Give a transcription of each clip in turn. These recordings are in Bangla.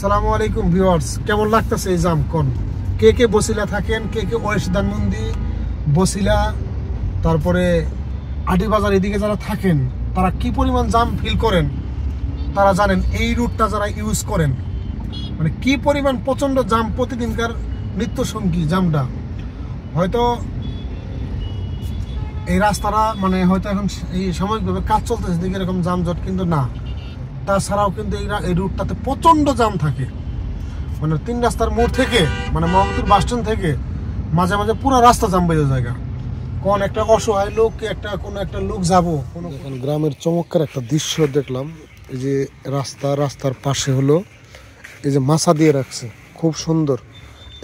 আসসালামু আলাইকুম ভিউয়ার্স, কেমন লাগতেছে এই জাম কোন? কে কে বসিলা থাকেন, কে কে ওয়েস্ট ধানমন্ডি বসিলা তারপরে আটি বাজার এদিকে যারা থাকেন তারা কি পরিমাণ জাম ফিল করেন তারা জানেন। এই রুটটা যারা ইউজ করেন মানে কি পরিমাণ প্রচন্ড জাম প্রতিদিনকার নিত্য সঙ্গী জামটা। হয়তো এই রাস্তাটা মানে হয়তো এখন এই সাময়িকভাবে কাজ চলতেছে দিকে এরকম যানজট, কিন্তু না, তাছাড়াও কিন্তু এই রুটটাতে প্রচণ্ড জাম থাকে। মানে 3 রাস্তার মোড় থেকে মানে মোহাম্মদপুর বাসস্ট্যান্ড থেকে মাঝে মাঝে পুরো রাস্তা জাম বেজে জায়গা। কোন একটা অসহায় লোক কোনো একটা লোক যাবো কোনো গ্রামের চমৎকার একটা দৃশ্য দেখলাম। এই যে রাস্তার পাশে হলো এই যে মাছা দিয়ে রাখছে, খুব সুন্দর।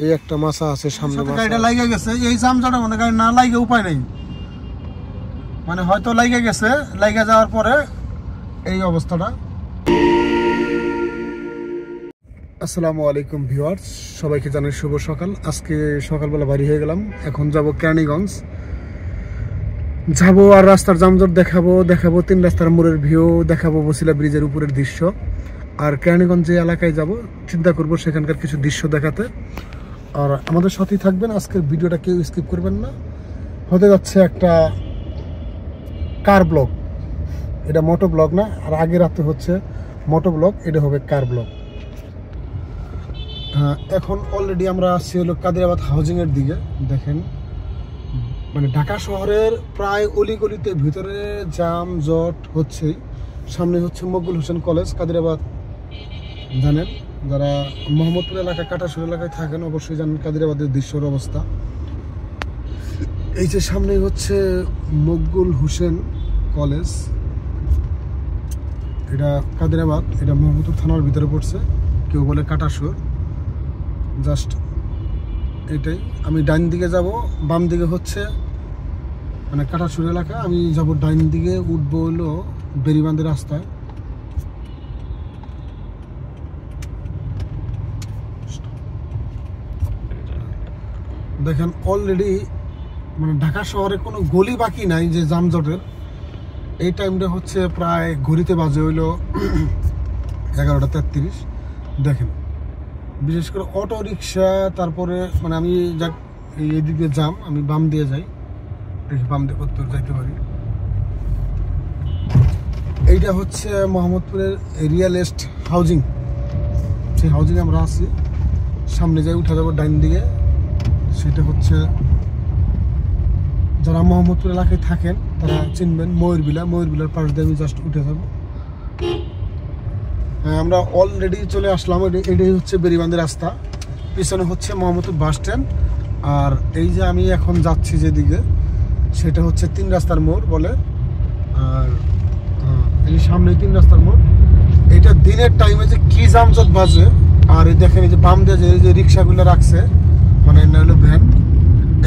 এই একটা মাছা আছে সামনে, গাড়িটা লাগিয়ে গেছে। এই জাম জটা মানে গাড়ি না লাগে উপায় নেই, মানে হয়তো লাগিয়ে গেছে, লাগিয়ে যাওয়ার পরে এই অবস্থাটা। আসসালামু আলাইকুম ভিউয়ার্স, সবাইকে জানাই শুভ সকাল। আজকে সকালবেলা বাড়ি হয়ে গেলাম, এখন যাব কেরানীগঞ্জ যাব, আর রাস্তার যানজট দেখাবো 3 রাস্তার মোড়ের ভিউ দেখাবো, বসিলা ব্রিজের উপরের দৃশ্য। আর কেরানীগঞ্জ যে এলাকায় যাব চিন্তা করব সেখানকার কিছু দৃশ্য দেখাতে। আর আমাদের সাথেই থাকবেন, আজকের ভিডিওটা কেউ স্কিপ করবেন না। হতে যাচ্ছে একটা কার ব্লগ, এটা মোটো ব্লগ না, আর আগে রাতে হচ্ছে মোটো ব্লগ, এটা হবে কার ব্লগ। এখন অলরেডি আমরা আসছি হলো কাদিরাবাদ হাউজিংয়ের দিকে। দেখেন মানে ঢাকা শহরের প্রায় অলিগলিতে ভিতরে জাম জট হচ্ছেই। সামনে হচ্ছে মকবুল হোসেন কলেজ কাদিরাবাদ, জানেন যারা মোহাম্মদপুর এলাকায় কাটাসুর এলাকায় থাকেন অবশ্যই জানেন কাদিরাবাদের দৃশ্যর অবস্থা। এই যে সামনে হচ্ছে মকবুল হোসেন কলেজ, এটা কাদিরাবাদ, এটা মোহাম্মদপুর থানার ভিতরে পড়ছে, কেউ বলে কাটাসুর। জাস্ট এটাই। আমি ডাইন দিকে যাব, বাম দিকে হচ্ছে মানে কাটাসুর এলাকা। আমি যাব ডাইন দিকে, উঠবো হলো বেরিবান্ধের রাস্তায়। দেখেন অলরেডি মানে ঢাকা শহরে কোনো গলি বাকি নাই যে যানজটের। এই টাইমটা হচ্ছে প্রায় ঘড়িতে বাজে হইলো 11:33। দেখেন বিশেষ করে অটো রিক্সা, তারপরে মানে আমি যাক এইদিকে যাম, আমি বাম দিয়ে যাই, দেখি বাম দিয়ে কত যাইতে পারি। এইটা হচ্ছে মোহাম্মদপুরের রিয়েল এস্ট হাউজিং, সেই হাউজিংয়ে আমরা আছি। সামনে যাই উঠে যাবো ডাইন দিকে, সেটা হচ্ছে যারা মোহাম্মদপুর এলাকায় থাকেন তারা চিনবেন ময়ূরবিলার পাশ দিয়ে আমি জাস্ট উঠে যাবো। হ্যাঁ, আমরা অলরেডি চলে আসলাম। এটাই হচ্ছে বেরিবান্ধের রাস্তা, পিছনে হচ্ছে মোহাম্মদপুর বাস স্ট্যান্ড। আর এই যে আমি এখন যাচ্ছি যেদিকে সেটা হচ্ছে 3 রাস্তার মোড় বলে। আর এই সামনে 3 রাস্তার মোড়। এটা দিনের টাইমে যে কি যানজট বাজে। আর এই দেখেন এই যে বাম দিয়ে যে রিক্সাগুলো রাখছে মানে এটা হলো ভ্যান,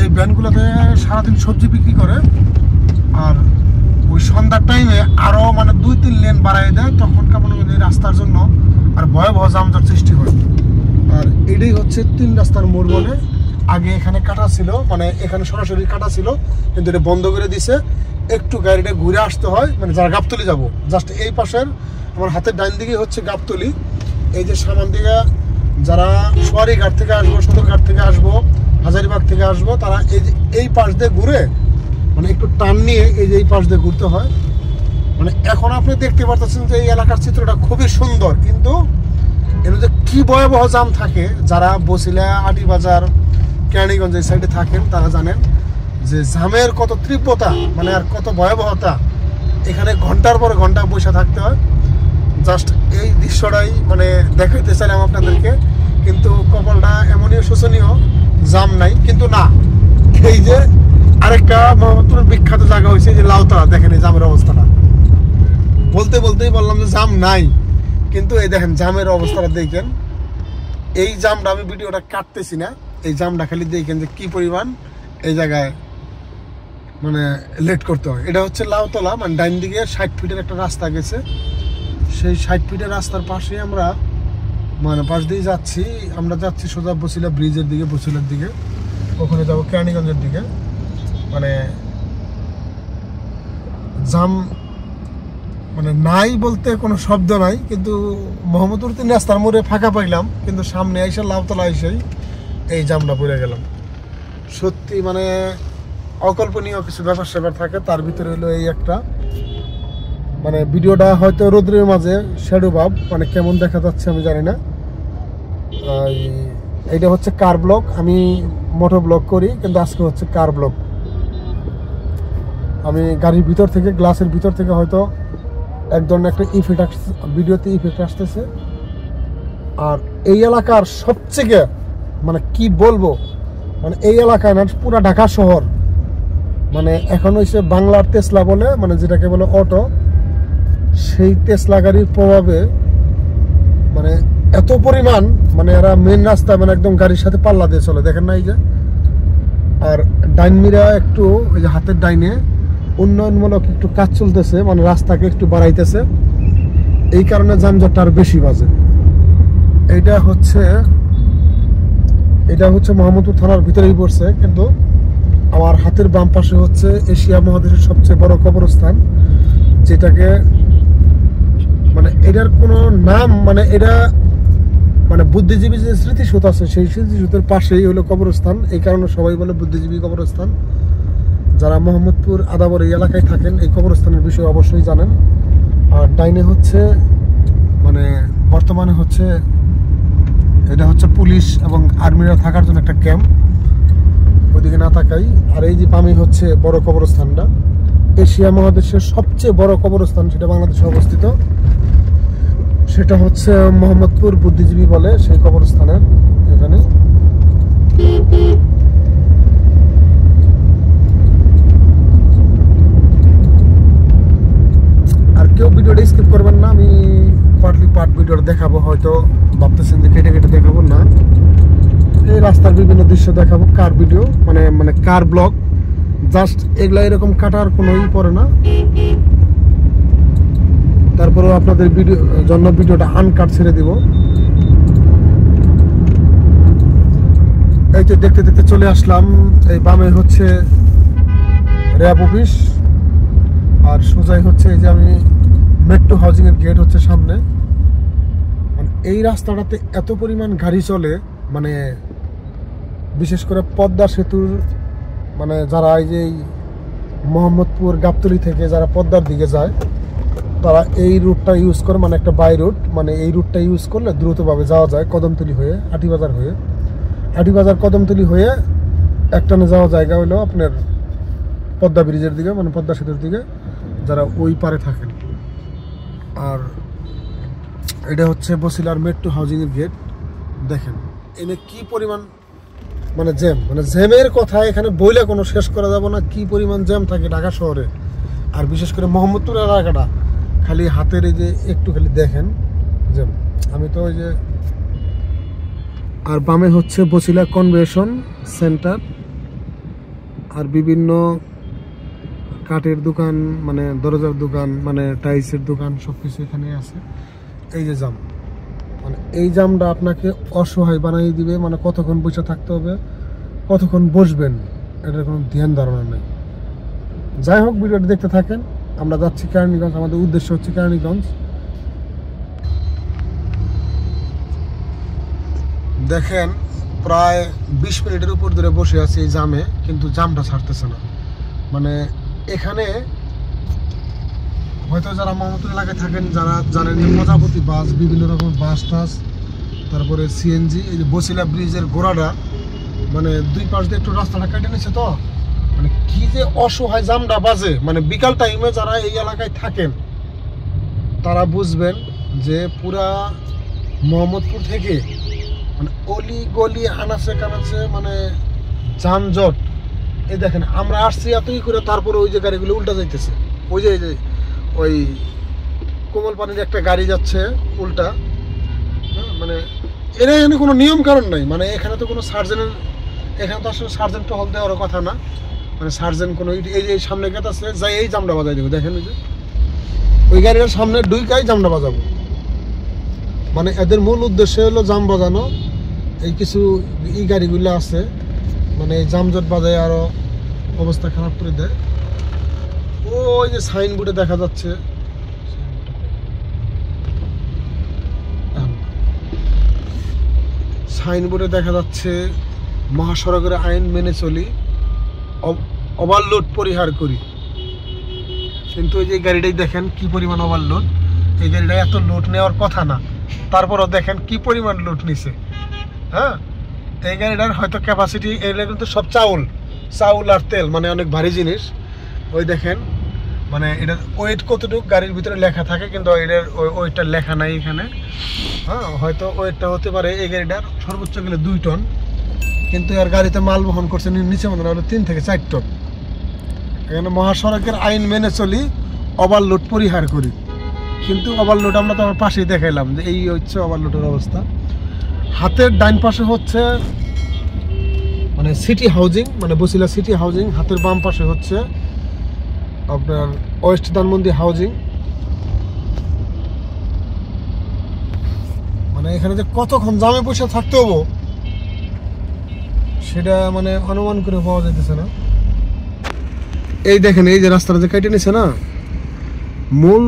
এই ভ্যানগুলোতে সারাদিন সবজি বিক্রি করে। আর ওই সন্ধ্যার টাইমে আরো মানে 2-3 লেন বাড়াই দেয়, তখন কেমন এই রাস্তার জন্য আর ভয়াবহ যানজট সৃষ্টি হয়। আর এটাই হচ্ছে 3 রাস্তার মোড় বলে। আগে এখানে কাটা ছিল, মানে এখানে সরাসরি কাটা ছিল, কিন্তু এটা বন্ধ করে দিছে। একটু গাড়িটা ঘুরে আসতে হয়, মানে যারা গাবতলি যাব জাস্ট এই পাশের আমার হাতের ডাইন দিকে হচ্ছে গাবতলি। এই যে সামান দিকে যারা সোয়ারি ঘাট থেকে আসবো, সদরঘাট থেকে আসবো, হাজারিবাগ থেকে আসবো, তারা এই পাশ দিয়ে ঘুরে মানে একটু টান নিয়ে এই পাশ দিয়ে ঘুরতে হয়। মানে এখন আপনি দেখতে পাচ্ছেন যে এই এলাকার চিত্রটা খুবই সুন্দর, কিন্তু এর যে কি ভয়াবহ জাম থাকে, যারা বসিলা আটি বাজার কেরানীগঞ্জ এই সাইডে থাকেন তারা জানেন যে জামের কত তীব্রতা, মানে আর কত ভয়াবহতা। এখানে ঘন্টার পর ঘন্টা বসে থাকতে হয়। জাস্ট এই দৃশ্যটাই মানে দেখাইতে চাইলাম আপনাদেরকে, কিন্তু কপালটা এমনই শোচনীয়, জাম নাই। কিন্তু না, এই যে আরেকটা মোহাম্মদপুরের বিখ্যাত জায়গা হয়েছে যে লাউতলা, দেখেন এই জামের অবস্থাটা। বলতেই বললাম যে জাম নাই, কিন্তু এই দেখেন জামের অবস্থাটা দেখেন। এই জামটা আমি ভিডিওটা কাটতেছি না, এই জামটা খালি দেখেন যে কি পরিমাণ এই জায়গায় মানে লেট করতে হয়। এটা হচ্ছে লাউতলা, মানে ডাইন দিকে 60 ফিটের একটা রাস্তা গেছে, সেই 60 ফিটের রাস্তার পাশে আমরা মানে পাশ দিয়ে যাচ্ছি। আমরা যাচ্ছি সোজা বসিলা ব্রিজের দিকে, বসিলার দিকে, ওখানে যাবো কেরানীগঞ্জের দিকে। মানে জাম মানে নাই বলতে কোনো শব্দ নাই, কিন্তু মোহাম্মদপুর 3 রাস্তার মোড়ে ফাঁকা পাইলাম, কিন্তু সামনে এসে লাউতলা এসেই এই জামটা পড়ে গেলাম। সত্যি মানে অকল্পনীয় কিছু ব্যাপার স্যাপার থাকে, তার ভিতরে হলো এই একটা। মানে ভিডিওটা হয়তো রোদ্রের মাঝে শ্যাডো ভাব, মানে কেমন দেখা যাচ্ছে আমি জানি না। এইটা হচ্ছে কার ব্লগ, আমি মোটো ব্লগ করি, কিন্তু আজকে হচ্ছে কার ব্লগ। আমি গাড়ির ভিতর থেকে, গ্লাসের ভিতর থেকে হয়তো এক ধরনের একটা ইফেক্ট ভিডিওতে ইফেক্ট আসতেছে। আর এই এলাকার সবচেয়ে মানে কি বলবো, মানে এই এলাকায় না পুরো ঢাকা শহর মানে এখন হচ্ছে বাংলার টেসলা বলে, মানে যেটাকে বলে অটো, সেই টেসলা গাড়ির প্রভাবে মানে এত পরিমাণ, মানে এরা মেন রাস্তা মানে একদম গাড়ির সাথে পাল্লা দিয়ে চলে, দেখেন না এই যে। আর ডাইন মিরা একটু ওই যে হাতের ডাইনে উন্নয়নমূলক একটু কাজ চলতেছে, মানে রাস্তাকে একটু বাড়াইতেছে, এই কারণে যানজটটা আর বেশি বাজে। এটা হচ্ছে মোহাম্মদপুর থানার ভিতরেই পড়ছে, কিন্তু আমার হাতের বাম পাশে হচ্ছে এশিয়া মহাদেশের সবচেয়ে বড় কবরস্থান, যেটাকে মানে এটার কোনো নাম, মানে এটা মানে বুদ্ধিজীবী যে স্মৃতিসৌধ আছে সেই স্মৃতিসৌধের পাশেই হলো কবরস্থান, এই কারণে সবাই বলে বুদ্ধিজীবী কবরস্থান। যারা মোহাম্মদপুর আদাবর এই এলাকায় থাকেন এই কবরস্থানের বিষয়ে অবশ্যই জানেন। আর ডাইনে হচ্ছে মানে বর্তমানে হচ্ছে এটা হচ্ছে পুলিশ এবং আর্মিরা থাকার জন্য একটা ক্যাম্প, ওইদিকে না তাকাই। আর এই যে বামে হচ্ছে বড় কবরস্থানটা, এশিয়া মহাদেশের সবচেয়ে বড় কবরস্থান, সেটা বাংলাদেশে অবস্থিত, সেটা হচ্ছে মোহাম্মদপুর বুদ্ধিজীবী বলে সেই কবরস্থানের এখানে। আর কেউ ভিডিওটা স্কিপ করবেন না, আমি পার্ট ভিডিওটা দেখাবো, হয়তো ভাবতেছেন যে কেটে কেটে দেখাবো না, এই রাস্তার বিভিন্ন দৃশ্য দেখাবো, কার ভিডিও মানে কার ব্লগ, জাস্ট এগুলা এরকম কাটার কোনো ই পড়ে না। তারপরেও আপনাদের জন্য ভিডিওটা আনকাট ছেড়ে দিব। এই যে দেখতে দেখতে চলে আসলাম, এই বামে হচ্ছে র্যাব অফিস, আর সোজাই হচ্ছে এই যে আমি মেট্রো হাউজিং এর গেট হচ্ছে সামনে। মানে এই রাস্তাটাতে এত পরিমাণ গাড়ি চলে, মানে বিশেষ করে পদ্মা সেতুর, মানে যারা এই যে মোহাম্মদপুর গাবতলী থেকে যারা পদ্মার দিকে যায় তারা এই রুটটা ইউজ করে, মানে একটা বাই রুট, মানে এই রুটটা ইউজ করলে দ্রুতভাবে যাওয়া যায় কদমতলী হয়ে, আটিবাজার কদমতলী হয়ে একটানে যাওয়া জায়গা হলো আপনার পদ্মা ব্রিজের দিকে, মানে পদ্মা সেতুর দিকে যারা ওই পারে থাকেন। আর এটা হচ্ছে বসিলার মেট্রো হাউজিং এর গেট। দেখেন এনে কি পরিমাণ মানে জ্যাম, মানে জ্যামের কথা এখানে বইলে কোনো শেষ করা যাবে না, কি পরিমাণ জ্যাম থাকে ঢাকা শহরে। আর বিশেষ করে মোহাম্মদপুর এলাকাটা খালি হাতের এই যে একটু খালি দেখেন জ্যাম। আমি তো ওই যে, আর বামে হচ্ছে বসিলা কনভেনশন সেন্টার, আর বিভিন্ন কাঠের দোকান, মানে দরজার দোকান, মানে টাইলসের দোকান, সবকিছু এখানে আছে। এই যে জাম, মানে এই জামটা আপনাকে অসহায় বানিয়ে দিবে, মানে কতক্ষণ বসে থাকতে হবে, কতক্ষণ বসবেন, এটার কোনো ধ্যান ধারণা নেই। যাই হোক, ভিডিওটা দেখতে থাকেন। আমরা যাচ্ছি কেরানীগঞ্জ, আমাদের উদ্দেশ্য হচ্ছে কেরানীগঞ্জ। দেখেন প্রায় 20 মিনিটের উপর ধরে বসে আছি এই জামে, কিন্তু জামটা ছাড়তেছে না। মানে এখানে হয়তো যারা মোহাম্মদপুর এলাকায় থাকেন যারা জানেন যে প্রজাপতি বাস, বিভিন্ন রকম বাস টাস, তারপরে সিএনজি, এই যে বসিলা ব্রিজের গোড়াটা মানে দুই পাশ দিয়ে একটু রাস্তাটা কেটে নিচ্ছে, তো মানে কি যে অসহায় জামটা বাজে। মানে বিকাল টাইমে যারা এই এলাকায় থাকেন তারা বুঝবেন যে পুরা মোহাম্মদপুর থেকে মানে অলি গলি আনাচে কানাচে মানে যানজট। এই দেখেন আমরা আসছি এতই করে, তারপরে ওই যে গাড়িগুলো উল্টা যাইতেছে, ওই যে ওই কোমল পানির একটা গাড়ি যাচ্ছে উল্টা। মানে এখানে কোনো নিয়ম কারণ নাই, মানে এখানে তো কোনো সার্জেনের, এখানে তো আসলে সার্জেন্ট টহল দেওয়ার কথা না, মানে সার্জেন্ট কোনো এই যে সামনে গেট আছে যাই এই জামটা বাজাই দেবো। দেখেন ওই যে ওই গাড়ির সামনে ডুইকাই জামটা বাজাবো, মানে এদের মূল উদ্দেশ্য হলো জাম বাজানো। এই কিছু এই গাড়িগুলো আছে মানে এই জামজট বাজায় আরো অবস্থা খারাপ করে দেয়। ওই যে সাইনবোর্ডে দেখা যাচ্ছে সাইনবোর্ডে দেখা যাচ্ছে মহাসড়কের আইন মেনে চলি, ওভারলোড পরিহার করি। কিন্তু এই যে গাড়িটাই দেখেন কি পরিমাণ ওভারলোড। এই গাড়িটা এত লোড নেওয়ার কথা না, তারপরও দেখেন কি পরিমাণ লোড নিছে। হ্যাঁ, এই গাড়িটার হয়তো ক্যাপাসিটি, এগুলো কিন্তু সব চাউল আর তেল, মানে অনেক ভারী জিনিস। ওই দেখেন মানে এটার ওয়েট কতটুকু গাড়ির ভিতরে লেখা থাকে, কিন্তু এটার ওয়েটটা লেখা নাই এখানে। হ্যাঁ, হয়তো ওয়েটটা হতে পারে এই গাড়িটার সর্বোচ্চ গেলে 2 টন, কিন্তু এর গাড়িতে মাল বহন করছে নিচে মনে হলো 3 থেকে 4 টন। এখানে মহাসড়কের আইন মেনে চলি, ওভারলোড পরিহার করি। কিন্তু ওভারলোড আমরা তো আমার পাশেই দেখাইলাম যে এই হচ্ছে ওভারলোডের অবস্থা। হাতের ডাইন পাশে হচ্ছে মানে সিটি হাউজিং, মানে বসিলা সিটি হাউজিং। হাতের বাম পাশে হচ্ছে আপনার ওয়েস্ট ধানমন্ডি হাউজিং। মানে এখানে যে কতক্ষণ জামে বসে থাকতে হবো সেটা মানে অনুমান করে পাওয়া যাইতেছে না। এই দেখেন এই যে রাস্তাটা যে কেটে নিছে না, মূল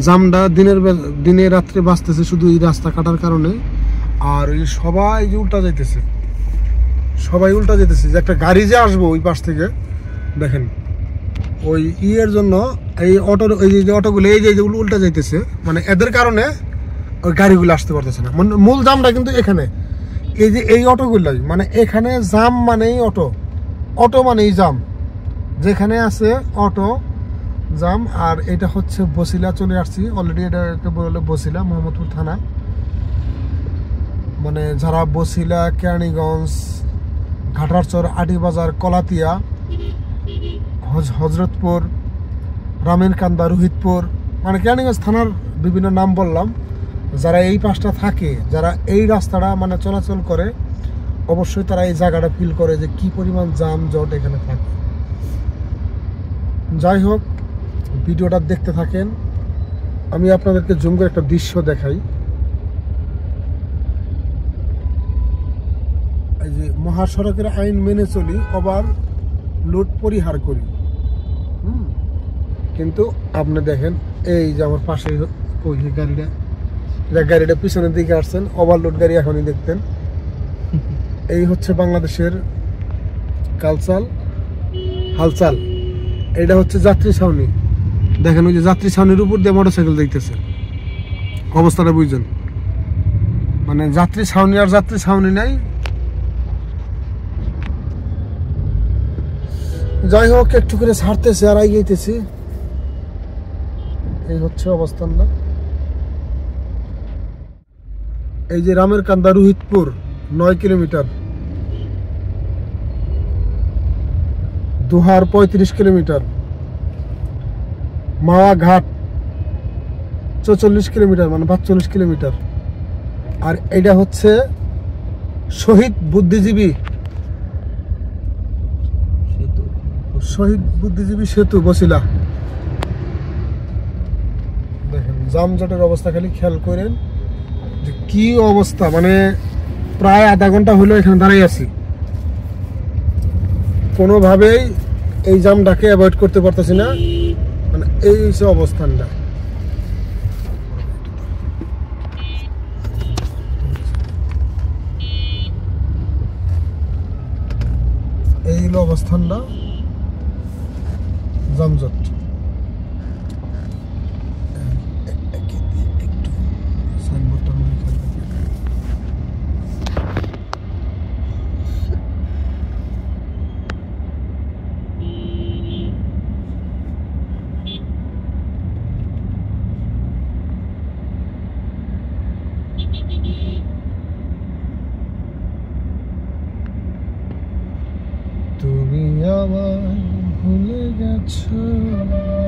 জামটা দিনে রাত্রে বাঁচতেছে শুধু এই রাস্তা কাটার কারণে। আর ওই সবাই যে উল্টা যাইতেছে, যে একটা গাড়ি যে আসবো ওই পাশ থেকে দেখেন ওই ইয়ের জন্য এই অটোর এই যে অটোগুলো এই যে উল্টা যাইতেছে, মানে এদের কারণে ওই গাড়িগুলো আসতে পারতেছে না। মানে মূল জামটা কিন্তু এখানে, এই যে এই অটোগুলাই, মানে এখানে জাম মানেই অটো মানেই জাম, যেখানে আছে অটো জাম। আর এটা হচ্ছে বসিলা চলে আসছি অলরেডি, এটাকে বলে বসিলা মোহাম্মদপুর থানা। মানে যারা বসিলা, কেরানীগঞ্জ, ঘাটারচর, আটিবাজার, কলাতিয়া, হজরতপুর, রামেরকান্দা, রোহিতপুর, মানে কেরানীগঞ্জ থানার বিভিন্ন নাম বললাম, যারা এই পাশটা থাকে, যারা এই রাস্তাটা মানে চলাচল করে, অবশ্যই তারা এই জায়গাটা ফিল করে যে কি পরিমাণ জাম জট এখানে থাকে। যাই হোক, ভিডিওটা দেখতে থাকেন। আমি আপনাদেরকে জুম করে একটা দৃশ্য দেখাই। এই যে মহাসড়কের আইন মেনে চলি, ওভারলোড পরিহার করি। কিন্তু আপনি দেখেন এই যে আমার পাশে ওই গাড়িটা পিছনের দিকে আসছেন, ওভারলোড গাড়ি এখনই দেখতেন। এই হচ্ছে বাংলাদেশের হালচাল। এটা হচ্ছে যাত্রী ছাউনি। দেখেন ওই যে যাত্রী ছাউনির উপর দিয়ে মোটরসাইকেল যাইতেছে, অবস্থাটা বুঝছেন। মানে যাত্রী ছাউনি আর যাত্রী ছাউনি নাই। যাই হোক, একটু করে ছাড়তেছে আর আইতেছি। এই হচ্ছে অবস্থানটা। এই যে রামেরকান্দা, রোহিতপুর 9 কিলোমিটার, দুহার 35 কিলোমিটার, মাওয়া ঘাট 44 কিলোমিটার, মানে 42 কিলোমিটার। আর এটা হচ্ছে শহীদ বুদ্ধিজীবী সেতু বসিলা। দেখেন জামজটের অবস্থা খালি খেয়াল করেন যে কি অবস্থা। মানে প্রায় আধা ঘন্টা হলো এখানে দাঁড়িয়ে আছি, কোনোভাবেই এই জামটাকে অ্যাভয়েড করতে পারতেছি না। মানে এই হচ্ছে অবস্থানটা। এই হলো অবস্থানটা, জামজট। তুমি আমায় ভুলে গেছো,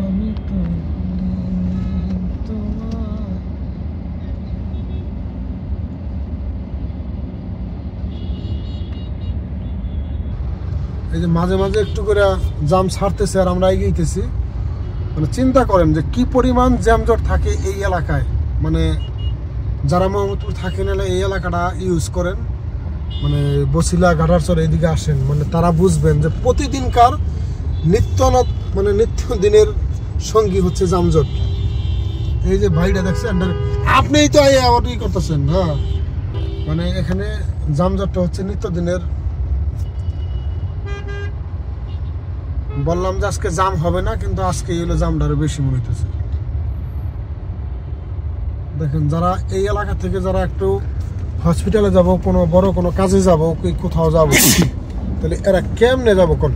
আমি তো তোমায়। এই যে মাঝে মাঝে একটু করে জাম ছাড়তেছে আর আমরা এগিয়েছি। মানে চিন্তা করেন যে কি পরিমাণ জ্যামজট থাকে এই এলাকায়। মানে যারা মোহাম্মদপুর থাকেন এই এলাকাটা ইউজ করেন, মানে বসিলা, ঘাটারচর এইদিকে আসেন, মানে তারা বুঝবেন যে প্রতিদিনকার নিত্যদিনের সঙ্গী হচ্ছে জামজট। এই যে ভাইটা দেখছেন, আপনিই তো আবার ই করতেছেন। হ্যাঁ, মানে এখানে যানজটটা হচ্ছে নিত্যদিনের। বললাম যে আজকে জাম হবে না, কিন্তু আজকে হলো জামটা আরো বেশি মনে হইতেছে। দেখেন যারা এই এলাকা থেকে যারা একটু হসপিটালে যাব, কোনো বড় কোনো কাজে যাব, কোথাও যাব, তাহলে এরা কেমনে যাব কোন?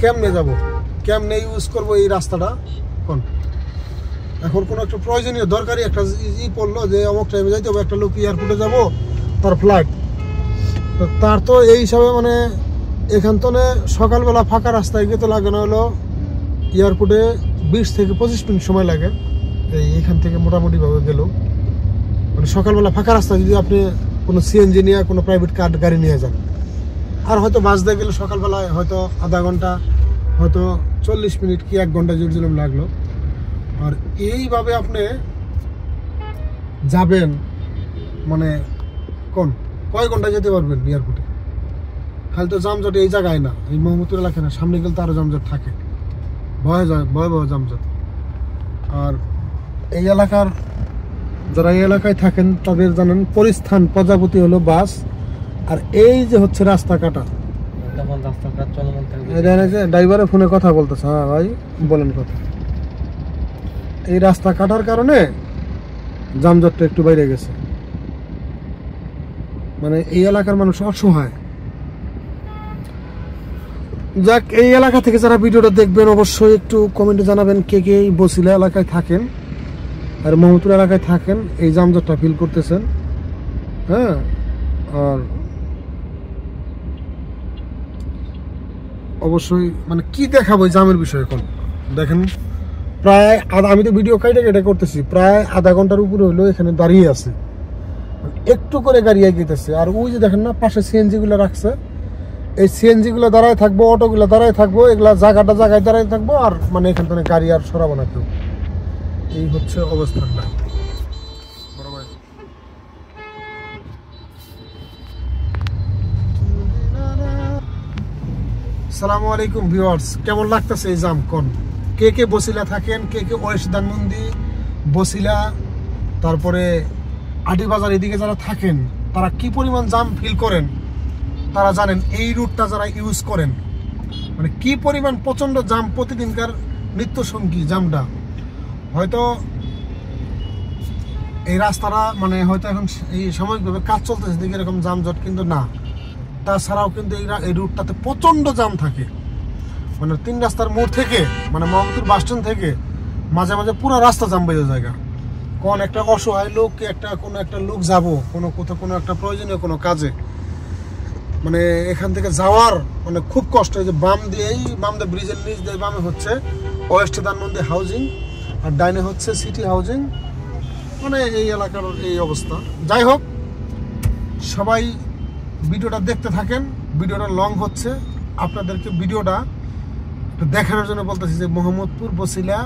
কেমনে যাব, কেমনে ইউজ করবো এই রাস্তাটা কোন? এখন কোনো একটা প্রয়োজনীয় দরকারি একটা পড়লো যে অমুক টাইমে যাইতে হবে, একটা লোক এয়ারপোর্টে যাব, তার ফ্লাইট, তো তার তো এই হিসাবে মানে এখান তো সকালবেলা ফাঁকা রাস্তায় গিয়ে তো লাগে না হলো এয়ারপোর্টে 20 থেকে 25 মিনিট সময় লাগে এখান থেকে মোটামুটিভাবে গেলেও। মানে সকালবেলা ফাঁকা রাস্তায় যদি আপনি কোনো সিএনজি নিয়ে কোনো প্রাইভেট কার গাড়ি নিয়ে যান, আর হয়তো বাস দিয়ে গেলে সকালবেলায় হয়তো আধা ঘন্টা, হয়তো 40 মিনিট কি 1 ঘন্টা জুড়ছিলাম লাগলো। আর এইভাবে আপনি যাবেন মানে কয় ঘন্টা যেতে পারবেন এয়ারপোর্টে? খালি তো যানজট এই জায়গায় না, এই মোহাম্মদপুর এলাকায় না, সামনে গেলে তো আরো যানজট থাকে, ভয়াবহ যানজট। আর এই এলাকার যারা এই এলাকায় থাকেন তাদের জানেন পরিস্থান প্রজাপতি হলো বাস, আর এই যে হচ্ছে রাস্তা কাটা। ড্রাইভারে ফোনে কথা বলতেছে, হ্যাঁ ভাই বলেন কথা। এই রাস্তা কাটার কারণে যানজটটা একটু বাইরে গেছে। মানে এই এলাকার মানুষ অসহায়। যাক, এই এলাকা থেকে যারা ভিডিওটা দেখবেন অবশ্যই একটু কমেন্টে জানাবেন কে কে এই বছিলা এলাকায় থাকেন আর মোহাম্মদপুর এলাকায় থাকেন, এই যানজটটা ফিল করতেছেন। হ্যাঁ, আর অবশ্যই মানে কি দেখাবো জামের বিষয়ে এখন দেখেন। প্রায় আমি তো ভিডিও কেটে করতেছি, প্রায় আধা ঘন্টার উপরে হইলো এখানে দাঁড়িয়ে আছে, একটু করে গাড়ি এগিয়েছে। আর ওই যে দেখেন না পাশে সিএনজি গুলো রাখছে, এই সিএনজি গুলো দাঁড়ায় থাকবো, অটোগুলো দাঁড়ায় থাকবো, এগুলা জায়গায় দাঁড়ায় থাকবো, আর মানে এখান থেকে গাড়ি আর সরাবো না কেউ। এই হচ্ছে অবস্থানটা। আসসালামু আলাইকুম ভিউয়ার্স, কেমন লাগতেছে এই জাম কোন? কে কে বছিলা থাকেন, কে কে ওয়েস্ট ধানমন্ডি, বছিলা, তারপরে আটিবাজার এদিকে যারা থাকেন তারা কি পরিমাণ জাম ফিল করেন তারা জানেন। এই রুটটা যারা ইউজ করেন মানে কি পরিমাণ প্রচন্ড জাম, প্রতিদিনকার নিত্য সঙ্গী জামটা। হয়তো এই রাস্তাটা মানে হয়তো এখন এই সাময়িকভাবে কাজ চলতেছে দিকে এরকম যানজট, কিন্তু না, তাছাড়াও কিন্তু এই রুটটাতে প্রচন্ড জাম থাকে। মানে 3 রাস্তার মোড় থেকে মানে মোহাম্মদপুর বাস স্ট্যান্ড থেকে মাঝে মাঝে পুরো রাস্তা জাম বেজে জায়গা। কোন একটা অসহায় লোক, কোনো একটা লোক যাবো কোনো একটা প্রয়োজনীয় কোনো কাজে, মানে এখান থেকে যাওয়ার মানে খুব কষ্ট। যে বাম দিয়ে ব্রিজের নিচ দিয়ে বামে হচ্ছে ওয়েস্ট ধানমন্ডি হাউজিং, আর ডাইনে হচ্ছে সিটি হাউজিং। মানে এই এলাকার এই অবস্থা। যাই হোক, সবাই ভিডিওটা দেখতে থাকেন, ভিডিওটা লং হচ্ছে, আপনাদেরকে ভিডিওটা দেখানোর জন্য বলতেছি যে মোহাম্মদপুর বছিলা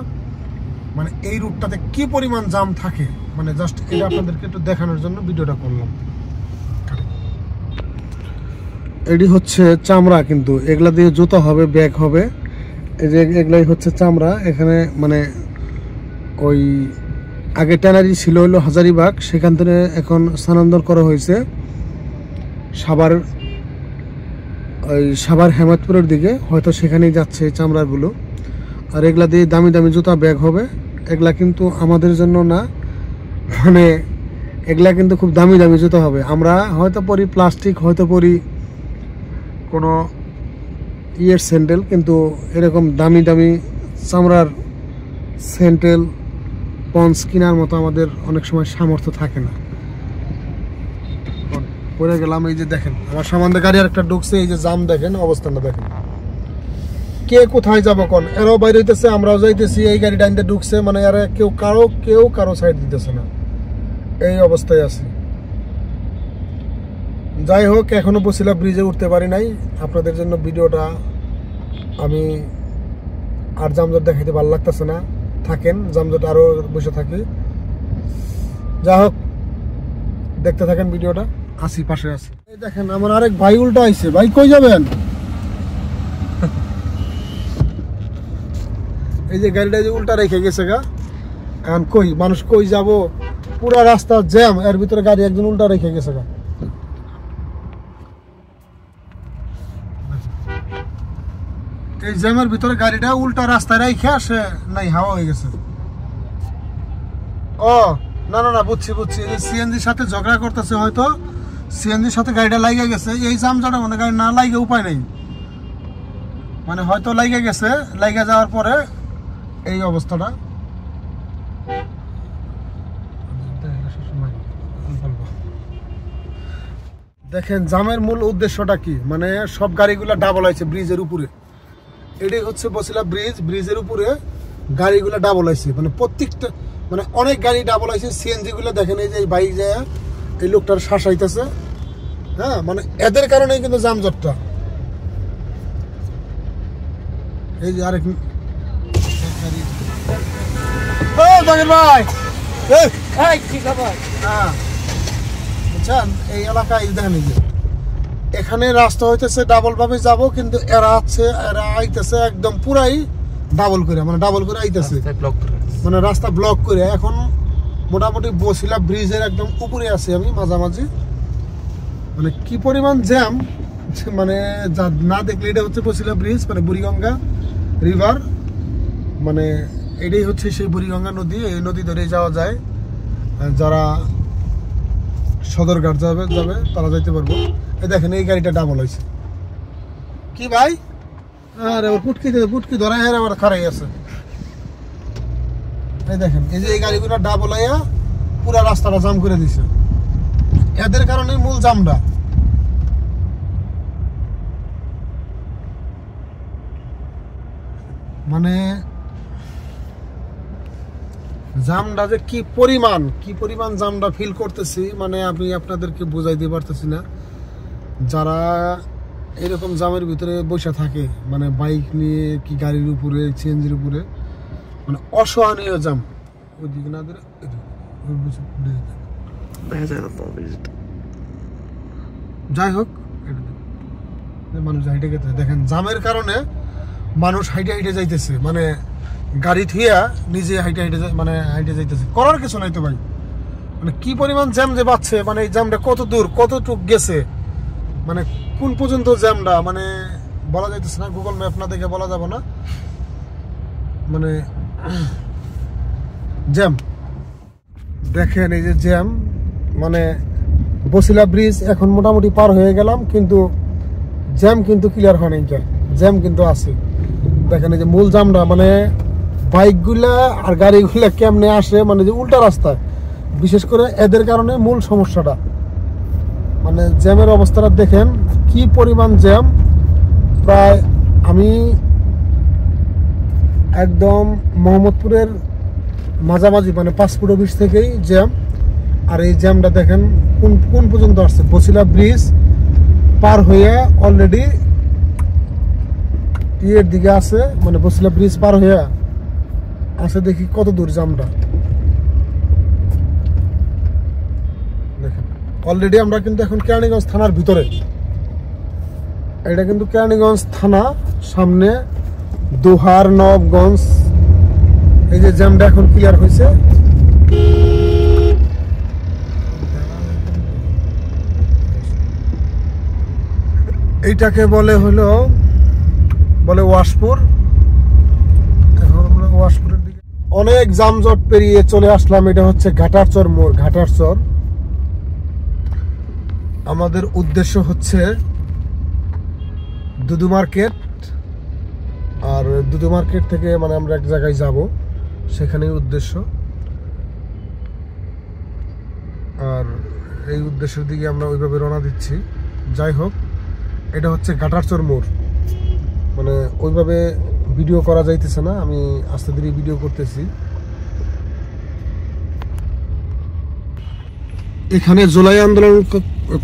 মানে এই রুটটাতে কি পরিমাণ জাম থাকে, মানে জাস্ট এটা আপনাদেরকে একটু দেখানোর জন্য ভিডিওটা করলাম। এটি হচ্ছে চামড়া, কিন্তু এগুলা দিয়ে জুতা হবে, ব্যাগ হবে, এই যে এগুলাই হচ্ছে চামড়া। এখানে মানে ওই আগে ট্যানারি ছিল হলো হাজারিবাগ, সেখান থেকে এখন স্থানান্তর করা হয়েছে সাভার হেমায়তপুরের দিকে, হয়তো সেখানেই যাচ্ছে এই চামড়াগুলো। আর এগুলা দিয়ে দামি দামি জুতা ব্যাগ হবে। এগুলা কিন্তু আমাদের জন্য না, মানে এগুলা কিন্তু খুব দামি দামি জুতা হবে। আমরা হয়তো পরি প্লাস্টিক, হয়তো পরি কোনো ইয়ের স্যান্ডেল, কিন্তু এরকম দামি দামি চামড়ার স্যান্ডেল পন্স কেনার মতো আমাদের অনেক সময় সামর্থ্য থাকে না। পরে গেলাম, এই যে দেখেন আমার সামনে গাড়ি আর একটা ঢুকছে, এই যে জাম দেখেন, অবস্থানটা দেখেন। কে কোথায় যাবো কোন? এরাও বাইরে হইতেছে, আমরাও যাইতেছি, এই গাড়িটা আনতে ঢুকছে, মানে আর কেউ কারো সাইড দিতেছে না, এই অবস্থায় আছে। যাই হোক, এখনো বছিলা ব্রিজে উঠতে পারি নাই, আপনাদের জন্য ভিডিওটা আমি আর জামজট দেখাইতে ভালো লাগতেছে না। থাকেন, জামজট আরো বসে থাকি। যাই হোক, দেখতে থাকেন ভিডিওটা, আসি পাশে আসি। এই দেখেন আমার আরেক ভাই উল্টা আইছে। ভাই কই যাবেন? এই যে গাড়িটা যে উল্টা রেখে গেছে গা, এখন কই মানুষ কই যাব, পুরা রাস্তা জ্যাম, এর ভিতরে গাড়ি একজন উল্টা রেখে গেছে গা। এই জ্যামের ভিতরে গাড়িটা উল্টা রাস্তায় রেখে আসে নাই, হাওয়া হয়ে গেছে। ও না না না, বুঝছি বুঝছি, এই সিএনজির সাথে ঝগড়া করতেছে, হয়তো সিএনজির সাথে গাড়িটা লাগিয়ে গেছে। এই জামজাটা মানে গাড়ি না লাগে উপায় নেই, মানে হয়তো লাগে গেছে, লাগে যাওয়ার পরে এই অবস্থাটা। দেখেন জামের মূল উদ্দেশ্যটা কি, মানে সব গাড়িগুলা ডাবল আছে ব্রিজের উপরে। এটাই হচ্ছে বছিলা ব্রিজ, ব্রিজের উপরে গাড়িগুলা ডাবল আছে, মানে প্রত্যেকটা মানে অনেক গাড়ি ডাবল আছে। সিএনজি গুলো দেখেন, এই যে বাইক যায় এই লোকটার শাসাইতেছে, হ্যাঁ, মানে এদের কারণেই কিন্তু যানজটটা। এই যে আরেক ভাই, বুঝছেন এই এলাকায় দেখেন, এই যে এখানে রাস্তা হইতেছে ডাবল ভাবে যাব, কিন্তু এরা আইতেছে একদম পুরাই ডাবল করে, মানে ডাবল করে আইতেছে, মানে রাস্তা ব্লক করে। এখন মোটামুটি বছিলা ব্রিজের একদম উপরে আছি আমি, মাঝামাঝি, মানে কি পরিমাণ জ্যাম, মানে যা না দেখলে এটা হচ্ছে বছিলা ব্রিজ, মানে বুড়িগঙ্গা রিভার, মানে এটাই হচ্ছে সেই বুড়িগঙ্গা নদী। এই নদী ধরে যাওয়া যায়, যারা সদরঘাট যাবে তারা যাইতে পারবো। এই দেখেন এই গাড়িটা ডাবল হয়েছে কি ভাই, আরে ওর পুটকি ধরা হের আবার খারাই আছে। এই দেখেন এই যে এই গাড়িগুলো ডাবল হইয়া পুরা রাস্তাটা জাম করে দিছে, এদের কারণে মূল জামটা। মানে জামটা যে কি পরিমাণ জামটা ফিল করতেছি, মানে আমি আপনাদেরকে বুঝাইতে পারতেছি না। যারা এরকম জামের ভিতরে বসে থাকে, মানে বাইক নিয়ে কি গাড়ির উপরে, সিএনজির উপরে, মানে অসহনীয় জাম। ওইদিকে না ধরে যাই হোক, মানুষ হাইটে গেছে, দেখেন জামের কারণে মানুষ হাইটে যাইতেছে, মানে গাড়ি থিয়া নিজে হাইটে যাইতেছে, করার কিছু নাই তো ভাই। মানে কি পরিমাণ জ্যাম যে বাড়ছে, মানে এই জ্যামটা কত দূর কতটুক গেছে, মানে কোন পর্যন্ত জ্যামটা, মানে বলা যাইতেছে না, গুগল ম্যাপ না দেখে বলা যাবে না, মানে জ্যাম। দেখেন এই যে জ্যাম, মানে বছিলা ব্রিজ এখন মোটামুটি পার হয়ে গেলাম, কিন্তু জ্যাম কিন্তু ক্লিয়ার হয় নাই, জ্যাম কিন্তু আছে। দেখেন এই যে মূল জ্যামটা, মানে বাইকগুলা আর গাড়িগুলা কেমনে আসে, মানে যে উল্টা রাস্তায়, বিশেষ করে এদের কারণে মূল সমস্যাটা। মানে জ্যামের অবস্থাটা দেখেন কি পরিমাণ জ্যাম, প্রায় আমি একদম মোহাম্মদপুরের মাঝামাঝি, মানে 5 ফুট অফিস থেকেই জ্যাম। আর এই জ্যামটা দেখেন কোন পর্যন্ত আসছে, বছিলা ব্রিজ পার হয়ে অলরেডি ইয়ের দিকে আছে, মানে বছিলা ব্রিজ পার হয়ে আছে, দেখি কত দূর জ্যামটা। দেখেন অলরেডি আমরা কিন্তু এখন কেরানীগঞ্জ থানার ভিতরে, এটা কিন্তু কেরানীগঞ্জ থানা, সামনে দোহার নবগঞ্জ। এই যে জ্যামটা এখন ক্লিয়ার হয়েছে, এইটাকে বলে ওয়াশপুর। এখন আমরা ওয়াশপুরের দিকে অনেক যানজট পেরিয়ে চলে আসলাম। এটা হচ্ছে ঘাটারচর মোড়, ঘাটারচর। আমাদের উদ্দেশ্য হচ্ছে দুদু মার্কেট, আর দুদু মার্কেট থেকে মানে আমরা এক জায়গায় যাব, সেখানেই উদ্দেশ্য। আর এই উদ্দেশ্যের দিকে আমরা ওইভাবে রওনা দিচ্ছি। যাই হোক, এটা হচ্ছে ঘাটারচর মোড়, মানে ওইভাবে ভিডিও করা যাইতেছে না, আমি আস্তে ধীরে ভিডিও করতেছি। এখানে জুলাই আন্দোলন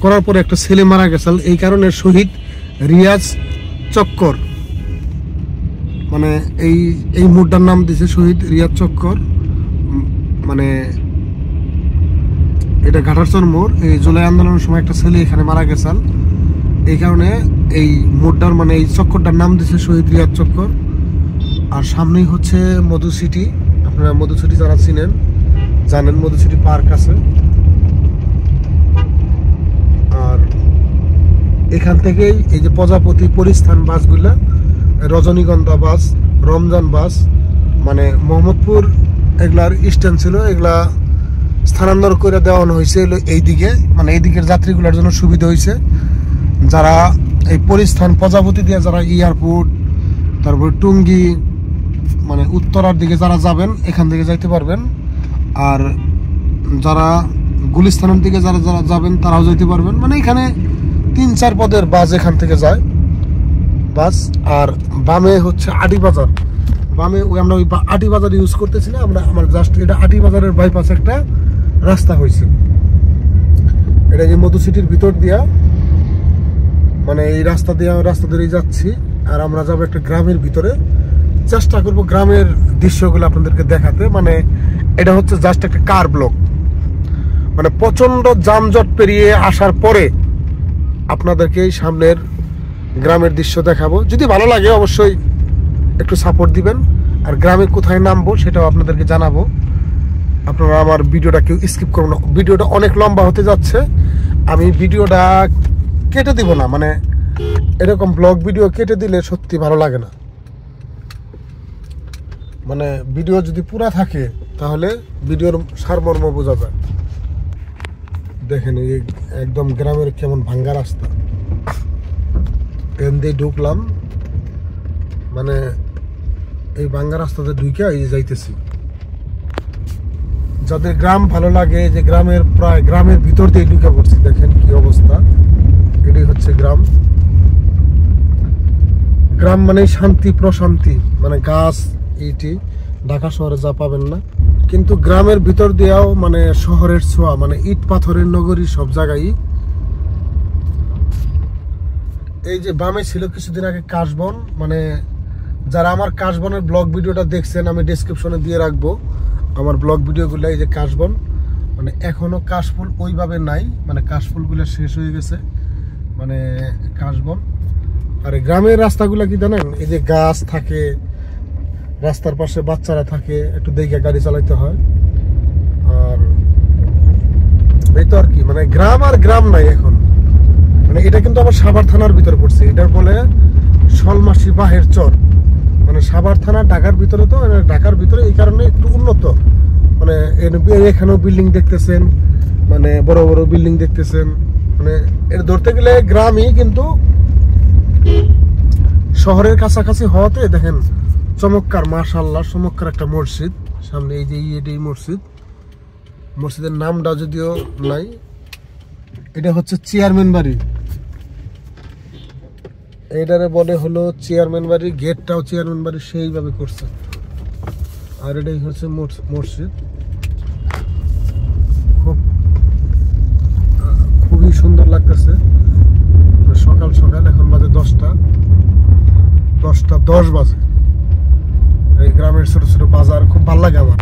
করার পরে একটা ছেলে মারা গেছে, এই কারণে শহীদ রিয়াজ চক্কর, মানে এই মোড়টার নাম দিছে শহীদ রিয়াজ চক্কর। মানে এটা ঘাটারচর মোড়। এই জুলাই আন্দোলনের সময় একটা ছেলে এখানে মারা গেছে, এই কারণে এই মোড়টার, মানে এই চক্করটার নাম দিছে শহীদ রিয়াজ চক্কর। আর সামনেই হচ্ছে মধু সিটি। আপনারা মধু সিটি যারা চিনেন জানেন, মধু সিটি পার্ক আছে। আর এখান থেকেই এই যে প্রজাপতি পরিস্থান বাসগুলা, রজনীগন্ধা বাস, রমজান বাস, মানে মোহাম্মদপুর এগুলার স্ট্যান্ড ছিল, এগুলা স্থানান্তর করে দেওয়ানো হয়েছে এই দিকে, মানে এই দিকের যাত্রীগুলোর জন্য সুবিধা হয়েছে। যারা এই পরিস্থান প্রজাপতি দিয়ে যারা এয়ারপোর্ট, তারপর টুঙ্গি, মানে উত্তরার দিকে যারা যাবেন এখান থেকে যাইতে পারবেন। আর যারা গুলিস্তানের দিকে যারা যারা যাবেন তারাও যাইতে পারবেন। মানে এখানে 3-4 পদের বাস এখান থেকে যায় বাস। আর বামে হচ্ছে আটি বাজার, বামে আমরা ওই আটি বাজার ইউজ করতেছি না আমরা, আমার জাস্ট এটা আটি বাজারের বাইপাস একটা রাস্তা হয়েছে। এটা যে মধু সিটির ভিতর দিয়া, মানে এই রাস্তা ধরেই যাচ্ছি। আর আমরা যাবো একটা গ্রামের ভিতরে, চেষ্টা করব গ্রামের দৃশ্যগুলো আপনাদেরকে দেখাতে। মানে এটা হচ্ছে জাস্ট একটা কার ব্লক, মানে প্রচন্ড যানজট পেরিয়ে আসার পরে আপনাদেরকে এই সামনের গ্রামের দৃশ্য দেখাবো। যদি ভালো লাগে অবশ্যই একটু সাপোর্ট দিবেন। আর গ্রামে কোথায় নামবো সেটাও আপনাদেরকে জানাবো। আপনারা আমার ভিডিওটা কেউ স্কিপ করবেন না, ভিডিওটা অনেক লম্বা হতে যাচ্ছে। আমি ভিডিওটা কেটে দিব না, মানে এরকম ব্লগ ভিডিও কেটে দিলে সত্যি ভালো লাগে না। মানে ভিডিও যদি পুরা থাকে তাহলে ভিডিওর সারমর্ম বোঝা যায়। দেখেন এই একদম গ্রামের কেমন ভাঙ্গা রাস্তা, ট্রেন দিয়ে ঢুকলাম, মানে এই ভাঙ্গা রাস্তাতে ঢুকে এই যাইতেছি। যাদের গ্রাম ভালো লাগে, যে গ্রামের প্রায় গ্রামের ভিতর দিয়ে ঢুকে পড়ছি, দেখেন কি অবস্থা। এটাই হচ্ছে গ্রাম। গ্রাম মানে শান্তি প্রশান্তি, মানে গাছ ইটি, ঢাকা শহরে যা পাবেন না। কিন্তু গ্রামের ভিতর দিয়েও মানে শহরের ছোঁয়া, মানে ইট পাথরের নগরী সব জায়গায়। এই যে বামে ছিল কিছুদিন আগে কাশবন, মানে যারা আমার কাশবনের ব্লগ ভিডিওটা দেখছেন আমি ডেসক্রিপশনে দিয়ে রাখবো আমার ব্লগ ভিডিওগুলো। এই যে কাশবন, মানে এখনো কাশফুল ওইভাবে নাই, মানে কাশফুলগুলো শেষ হয়ে গেছে, মানে কাশবন। আর গ্রামের রাস্তাগুলো কি জানেন, এই যে গাছ থাকে, রাস্তার পাশে বাচ্চারা থাকে, একটু দেখে গাড়ি চালাইতে হয়। আর এই তো আর কি, মানে গ্রাম আর গ্রাম নাই এখন। মানে এটা কিন্তু আবার সাভার থানার ভিতরে পড়ছে, এটার বলে শলমাসি বাহের চর। মানে সাভার থানা ঢাকার ভিতরে, তো ঢাকার ভিতরে এই কারণে একটু উন্নত। মানে এখানেও বিল্ডিং দেখতেছেন, মানে বড় বড় বিল্ডিং দেখতেছেন। মানে এটা ধরতে গেলে গ্রামই, কিন্তু শহরের কাছাকাছি হওয়াতে দেখেন চমৎকার, মাশাআল্লাহ চমৎকার একটা মসজিদ সামনে। এই যে এটাই মসজিদ, মসজিদের নামটা যদিও নাই। এটা হচ্ছে চেয়ারম্যান বাড়ি, এটারে বলে হলো চেয়ারম্যান বাড়ি। গেটটাও চেয়ারম্যান বাড়ি সেইভাবে করছে। আর এটাই হচ্ছে মসজিদ। খুবই সুন্দর লাগতেছে। সকাল সকাল, এখন বাজে 10:10 বাজে। এই গ্রামের ছোট ছোট বাজার খুব ভালো লাগে আমার।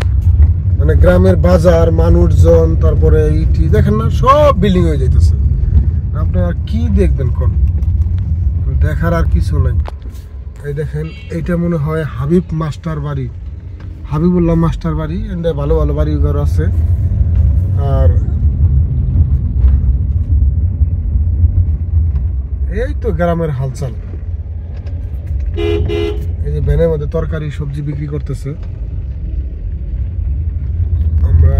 মানে গ্রামের বাজার, মানুষজন, তারপরে ইটি দেখেন না, সব বিল্ডিং হয়ে যাইতেছে। আপনি আর কি দেখবেন, কোন দেখার আর কিছু নাই। এই দেখেন, এইটা মনে হয় হাবিব মাস্টার বাড়ি, হাবিবুল্লাহ মাস্টার বাড়ি। এখানে ভালো ভালো বাড়ি ঘর আছে। আর এই তো গ্রামের হালচাল। এই যে ভ্যানের মধ্যে তরকারি সবজি বিক্রি করতেছে। আমরা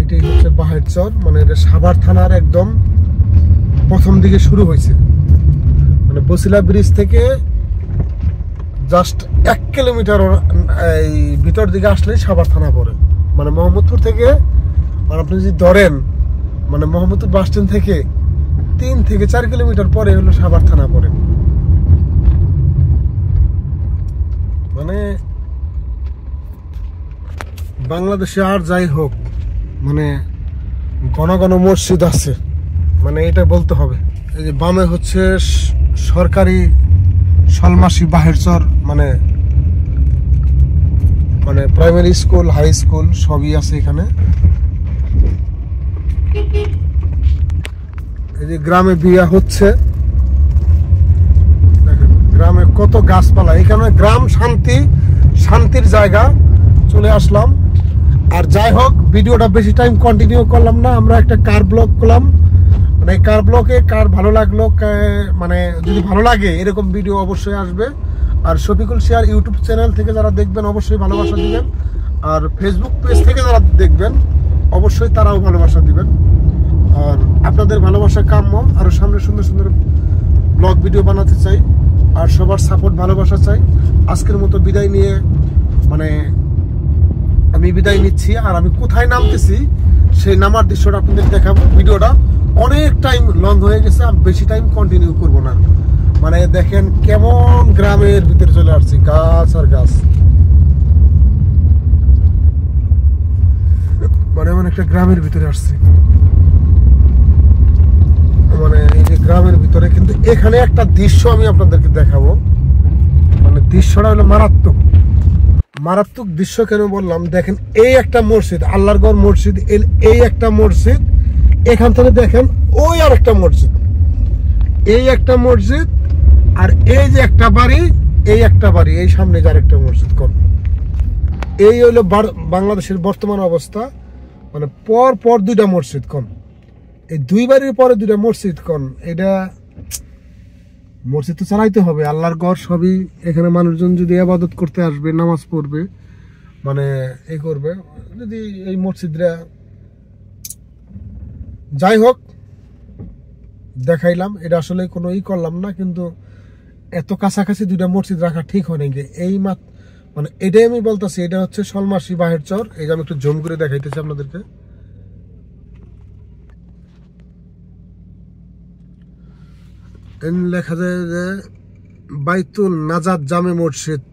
এটাই হচ্ছে বাহের চর, মানে এটা সাভার থানার একদম প্রথম দিকে শুরু হয়েছে। মানে বসিলা ব্রিজ থেকে জাস্ট 1 কিলোমিটার এই ভিতর দিকে আসলেই সাভার থানা পড়ে। মানে মোহাম্মদপুর থেকে, মানে আপনি যদি ধরেন, মানে মোহাম্মদপুর বাস স্ট্যান্ড থেকে 3 থেকে 4 কিলোমিটার পরে হলো সাভার থানা পড়ে। মানে বাংলাদেশে আর যাই হোক, মানে ঘন ঘন মসজিদ আছে, মানে এটা বলতে হবে। এই যে বামে হচ্ছে সরকারি শলমাসি বাহের চর, মানে মানে প্রাইমারি স্কুল, হাই স্কুল সবই আছে এখানে। এই যে গ্রামে বিয়ে হচ্ছে, দেখেন গ্রামে কত গাছপালা, এখানে গ্রাম শান্তি, শান্তির জায়গা চলে আসলাম। আর যাই হোক, ভিডিওটা বেশি টাইম কন্টিনিউ করলাম না, আমরা একটা কার ব্লগ করলাম। মানে কার ব্লগে কার ভালো লাগলো, মানে যদি ভালো লাগে এরকম ভিডিও অবশ্যই আসবে। আর শফিকুল শেয়ার ইউটিউব চ্যানেল থেকে যারা দেখবেন অবশ্যই ভালোবাসা দিবেন, আর ফেসবুক পেজ থেকে যারা দেখবেন অবশ্যই তারাও ভালোবাসা দিবেন। আর আপনাদের ভালোবাসা কাম্য, আরও সামনে সুন্দর সুন্দর ব্লগ ভিডিও বানাতে চাই, আর সবার সাপোর্ট ভালোবাসা চাই। আজকের মতো বিদায় নিয়ে মানে আমি বিদায় নিচ্ছি। আর আমি কোথায় নামতেছি সেই নামার দৃশ্যটা আপনাদের দেখাবো। ভিডিওটা অনেক টাইম লং হয়ে গেছে, আমি বেশি টাইম কন্টিনিউ করব না। মানে দেখেন কেমন গ্রামের ভিতরে চলে আসছি, গাছ আর গাছ, মানে এমন একটা গ্রামের ভিতরে আসছি। মানে এই যে গ্রামের ভিতরে, কিন্তু এখানে একটা দৃশ্য আমি আপনাদেরকে দেখাবো। মানে দৃশ্যটা হলো মারাত্মক, মারাত্মক দৃশ্য। কেন বললাম, দেখেন এই একটা মসজিদ, আল্লাহর ঘর মসজিদ, এই একটা মসজিদ, এখান থেকে দেখেন ওই আর একটা মসজিদ, এই একটা মসজিদ, আর এই যে একটা বাড়ি, এই একটা বাড়ি, এই সামনে যে আরেকটা মসজিদ। কোন এই হইলো বাংলাদেশের বর্তমান অবস্থা। মানে পর পর দুইটা মসজিদ। কোন এই দুই বাড়ির পরে দুইটা মসজিদ। কোন এটা মসজিদ তো চালাইতে হবে, আল্লাহর ঘর সবই। এখানে মানুষজন যদি ইবাদত করতে আসবে, নামাজ পড়বে, মানে এই করবে, যদি এই মসজিদরা, যাই হোক দেখাইলাম। এটা আসলে কোনো করলাম না, কিন্তু এত কাছাকাছি দুইটা মসজিদ রাখা ঠিক হয় নাকি এই মানে এটাই আমি বলতেছি। এটা হচ্ছে শলমাসি বাহের চর। এই যে আমি একটু জুম করে দেখাইতেছি আপনাদেরকে। লেখা যায় যে বাইতুল নাজাত জামে মসজিদ,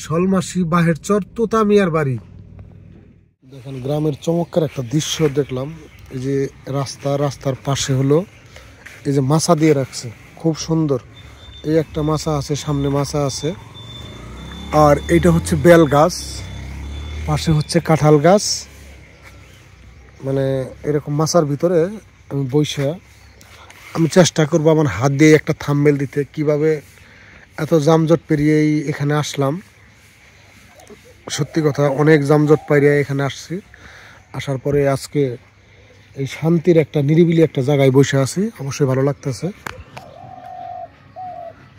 শলমাসি বাহের চর, তোতা মিয়ার বাড়ি। দেখেন গ্রামের চমৎকার একটা দৃশ্য দেখলাম। এই যে রাস্তার পাশে হলো এই যে মাছা দিয়ে রাখছে, খুব সুন্দর। এই একটা মাছা আছে, সামনে মাছা আছে। আর এইটা হচ্ছে বেল গাছ, পাশে হচ্ছে কাঁঠাল গাছ। মানে এরকম মাছার ভিতরে আমি বইসা আমি চেষ্টা করবো আমার হাত দিয়ে একটা থাম্বনেল দিতে, কিভাবে এত যানজট পেরিয়েই এখানে আসলাম। সত্যি কথা, অনেক যানজট পেরিয়ে এখানে আসছি। আসার পরে আজকে এই শান্তির একটা নিরিবিলি একটা জায়গায় বসে আছি, অবশ্যই ভালো লাগতেছে।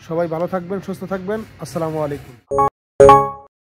সবাই ভালো থাকবেন, সুস্থ থাকবেন। আসসালামু আলাইকুম।